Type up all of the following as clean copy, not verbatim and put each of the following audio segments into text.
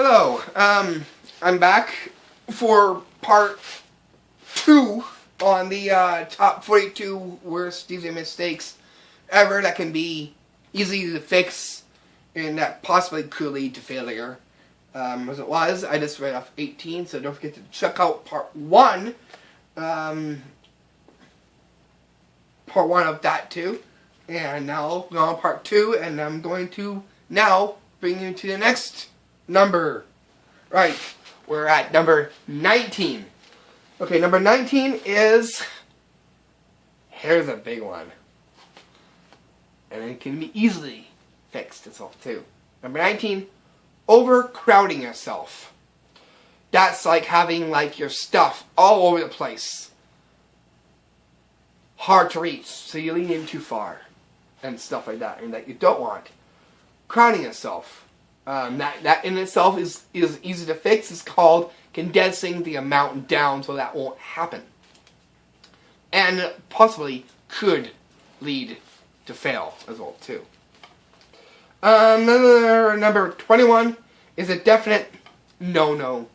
Hello, I'm back for part 2 on the top 42 worst DJ mistakes ever that can be easy to fix and that possibly could lead to failure. As it was, I just read off 18, so don't forget to check out part 1. Part 1 of that too. And now we're on part 2, and I'm going to now bring you to the next number. Right, we're at number 19. Okay, number 19 is, here's a big one. And it can be easily fixed itself too. Number 19, overcrowding yourself. That's like having like your stuff all over the place. Hard to reach, so you lean in too far. And stuff like that, and that you don't want. Crowding yourself. That in itself is easy to fix. It's called condensing the amount down so that won't happen. And possibly could lead to fail as well too. Number 21 is a definite no-no.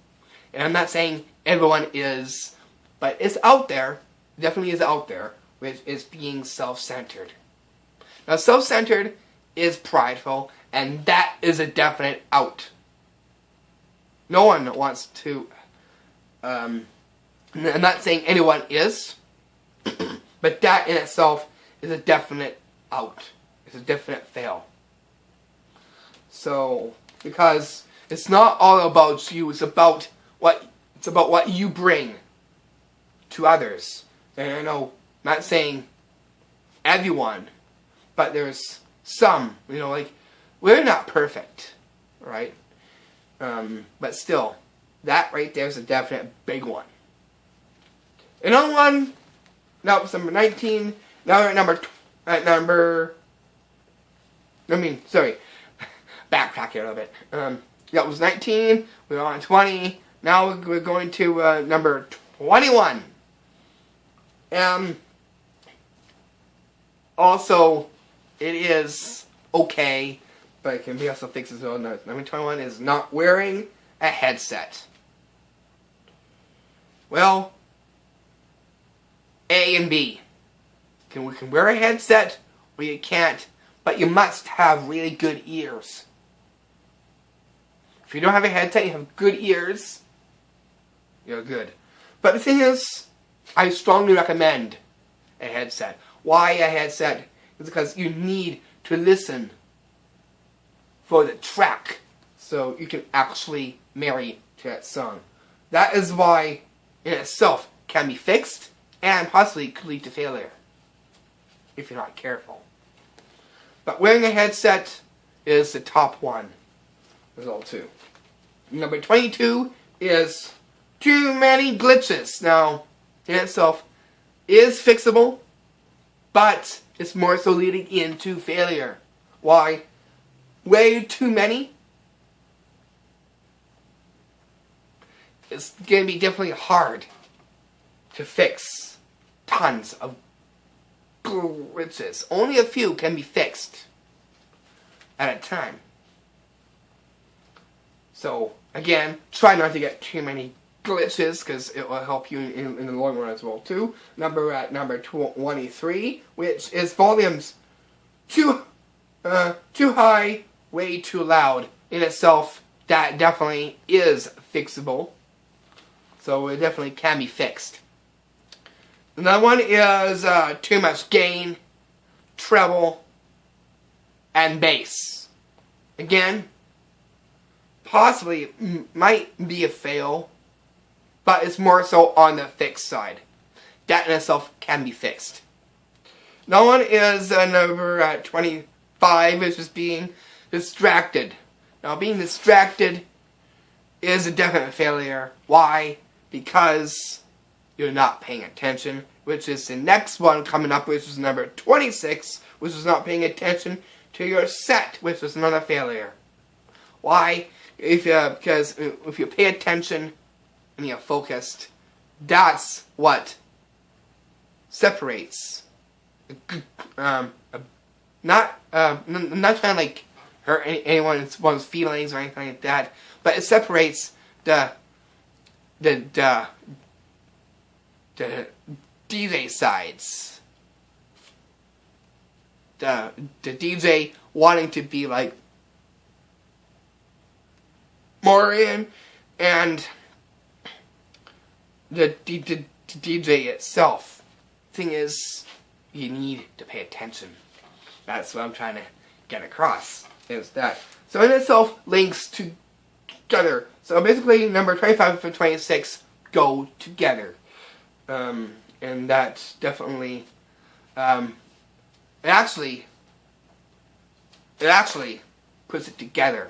And I'm not saying everyone is, but it's out there, definitely is out there, which is being self-centered. Now, self-centered is prideful, and that is a definite out. No one wants to, I'm not saying anyone is, but that in itself is a definite out. It's a definite fail. So, because it's not all about you, it's about what you bring to others. And I know, not saying everyone, but there's some, like, we're not perfect, right? But still, that right there is a definite big one. Another one, that was number 19. Now we're at backtrack here a little bit. That was 19, we were on 20, now we're going to number 21. Also, it is okay, but it can be also fixed as well. Number 21 is not wearing a headset. Well, A and B. We can wear a headset, or you can't, but you must have really good ears. If you don't have a headset, you have good ears, you're good. But the thing is, I strongly recommend a headset. Why a headset? It's because you need to listen for the track so you can actually marry to that song. That is why in itself can be fixed and possibly could lead to failure if you're not careful. But wearing a headset is the top one result too. Number 22 is too many glitches. Now, in itself is fixable, but it's more so leading into failure. Why? Way too many. It's going to be definitely hard to fix tons of glitches. Only a few can be fixed at a time. So, again, try not to get too many glitches, because it will help you in the long run as well too. Number 23, which is volumes too high, way too loud. In itself, that definitely is fixable. So it definitely can be fixed. Another one is too much gain, treble, and bass. Again, possibly might be a fail, but it's more so on the fixed side. That in itself can be fixed. Another one is number 25, is just being distracted. Now, being distracted is a definite failure. Why? Because you're not paying attention, which is the next one coming up, which is number 26, which is not paying attention to your set, which is another failure. Why? Because if you pay attention and you're focused, that's what separates. Not trying to like hurt anyone's feelings or anything like that. But it separates the DJ sides. The DJ wanting to be like more in, and the DJ itself. Thing is, you need to pay attention. That's what I'm trying to get across. Is that so? In itself links together. So basically, number 25 and 26 go together, and that's definitely it actually puts it together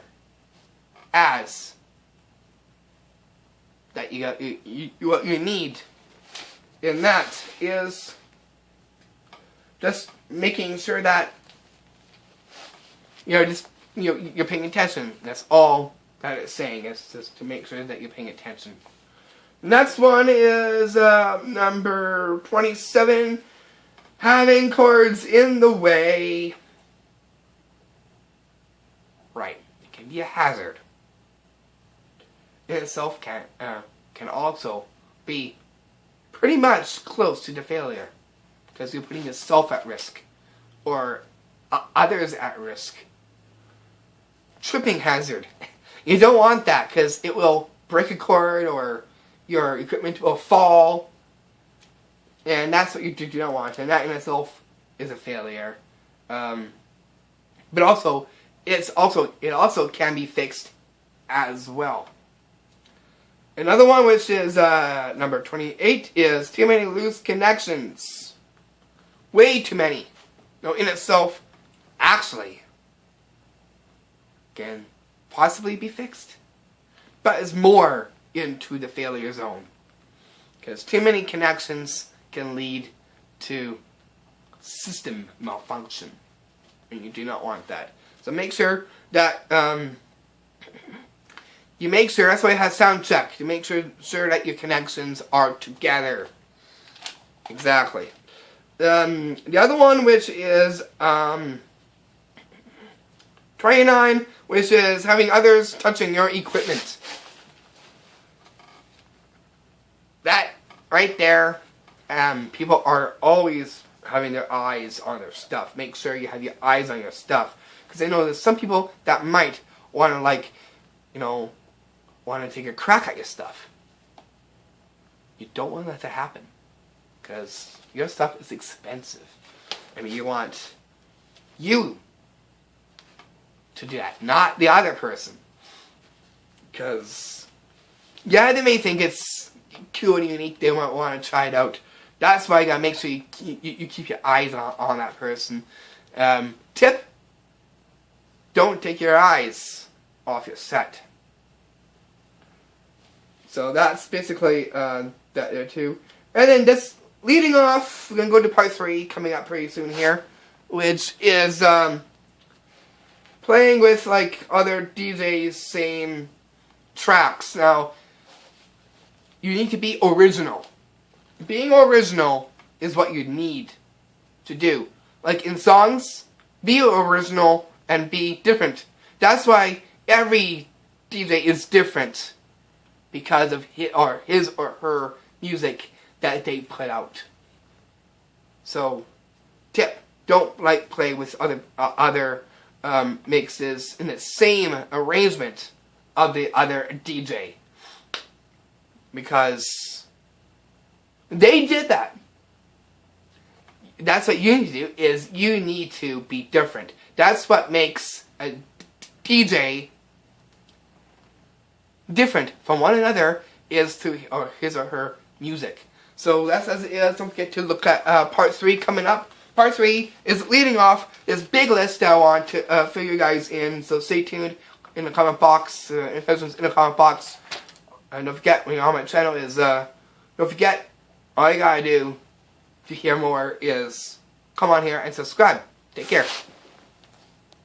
as that you got what you need. And that is just making sure that you're paying attention. That's all that it's saying. It's just to make sure that you're paying attention. Next one is number 27. Having chords in the way. Right. It can be a hazard. In itself can also be pretty much close to the failure, because you're putting yourself at risk or others at risk. Tripping hazard. You don't want that, because it will break a chord or your equipment will fall, and that's what you do not want, and that in itself is a failure. But also, it also can be fixed as well. Another one, which is number 28, is too many loose connections. Way too many. No, in itself, actually, can possibly be fixed, but is more into the failure zone. Because too many connections can lead to system malfunction, and you do not want that. So make sure that you make sure, that's why it has sound check. You make sure that your connections are together. Exactly. The other one, which is 29, which is having others touching your equipment. That right there, people are always having their eyes on their stuff. Make sure you have your eyes on your stuff, because I know there's some people that might want to want to take a crack at your stuff. You don't want that to happen, because your stuff is expensive. I mean, you want you to do that, not the other person. Because, yeah, they may think it's cool and unique, they might want to try it out. That's why you gotta make sure you keep your eyes on that person. Tip, don't take your eyes off your set. So that's basically that there too. And then this leading off, we're gonna go to part 3 coming up pretty soon here, which is playing with like other DJs' same tracks. Now, you need to be original. Being original is what you need to do. Like in songs, be original and be different. That's why every DJ is different, because of his or her music that they put out. So, tip: don't play with other mixes in the same arrangement of the other DJ, because they did that. That's what you need to do. Is you need to be different. That's what makes a DJ different from one another, is through his or her music. So that's as it is. Don't forget to look at part 3 coming up. Part 3 is leading off this big list that I want to fill you guys in. So stay tuned in the comment box, in the comment box. And don't forget, on my channel is, don't forget, all you gotta do to hear more is come on here and subscribe. Take care.